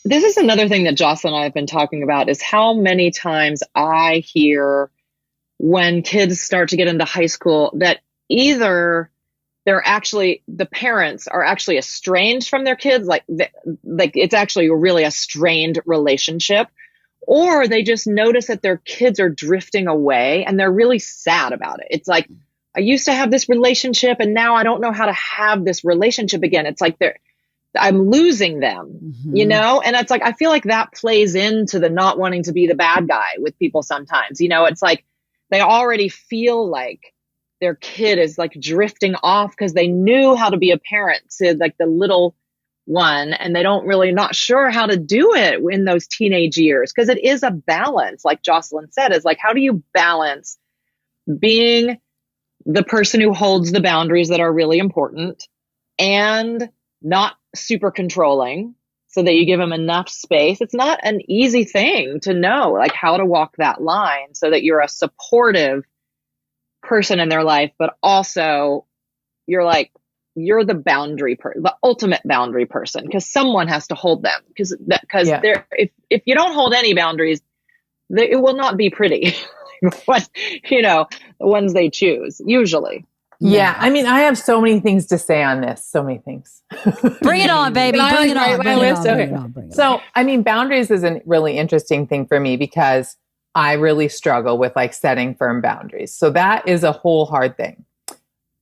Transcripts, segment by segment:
This is another thing that Jocelyn and I have been talking about is how many times I hear when kids start to get into high school that either the parents are actually estranged from their kids, like it's actually really a strained relationship, or they just notice that their kids are drifting away and they're really sad about it. It's like, I used to have this relationship and now I don't know how to have this relationship again. It's like I'm losing them, And it's like, I feel like that plays into the not wanting to be the bad guy with people sometimes, it's like they already feel like their kid is like drifting off because they knew how to be a parent to like the little one, and they don't really not sure how to do it in those teenage years. Cause it is a balance. Like Jocelyn said, is like, how do you balance being the person who holds the boundaries that are really important and not super controlling so that you give them enough space? It's not an easy thing to know, like how to walk that line so that you're a supportive person in their life, but also you're the boundary person, the ultimate boundary person, because someone has to hold them. Because if you don't hold any boundaries, it will not be pretty. The ones they choose usually. Yeah. I mean, I have so many things to say on this. So many things. Bring it on, baby. Bring it on. So, I mean, boundaries is a really interesting thing for me because I really struggle with like setting firm boundaries. So that is a whole hard thing.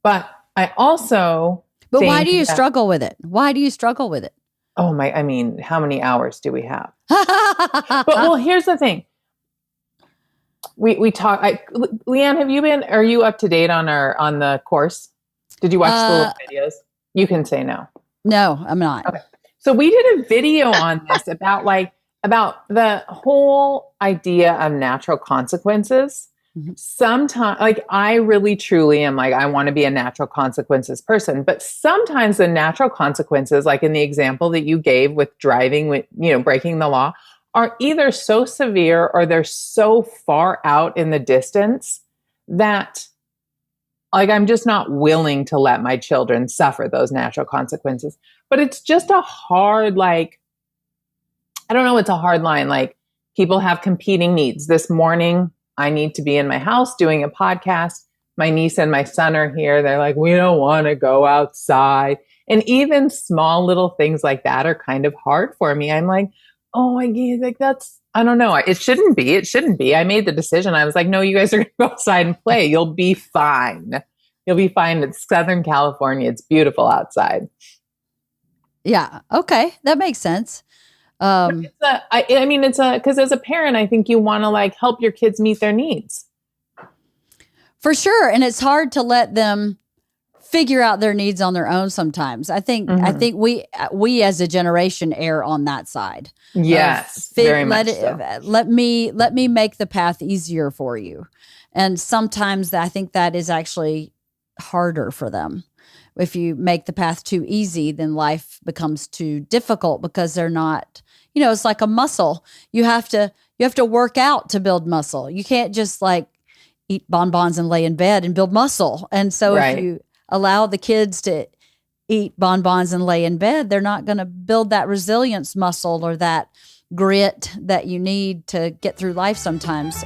But I also But why do you struggle with it? Why do you struggle with it? Oh my, I mean, how many hours do we have? Well, here's the thing. We talk. Leanne, are you up to date on the course? Did you watch the little videos? You can say no. No, I'm not. Okay. So we did a video on this about the whole idea of natural consequences. Mm-hmm. Sometimes, like I really truly am like, I want to be a natural consequences person, but sometimes the natural consequences, like in the example that you gave with driving, with, breaking the law, are either so severe or they're so far out in the distance that like I'm just not willing to let my children suffer those natural consequences. But it's just a hard, like, I don't know, it's a hard line. Like people have competing needs. This morning, I need to be in my house doing a podcast. My niece and my son are here. They're like, we don't want to go outside. And even small little things like that are kind of hard for me. I'm like, oh my God, like I don't know. It shouldn't be. I made the decision. I was like, no, you guys are going to go outside and play. You'll be fine. It's Southern California. It's beautiful outside. Yeah. Okay. That makes sense. Because as a parent, I think you want to like help your kids meet their needs. For sure. And it's hard to let them figure out their needs on their own sometimes. I think we as a generation err on that side. Yes, very much so. Let me make the path easier for you. And sometimes I think that is actually harder for them. If you make the path too easy, then life becomes too difficult because they're not, it's like a muscle. You have to work out to build muscle. You can't just like eat bonbons and lay in bed and build muscle. And so if you allow the kids to eat bonbons and lay in bed, they're not going to build that resilience muscle or that grit that you need to get through life sometimes.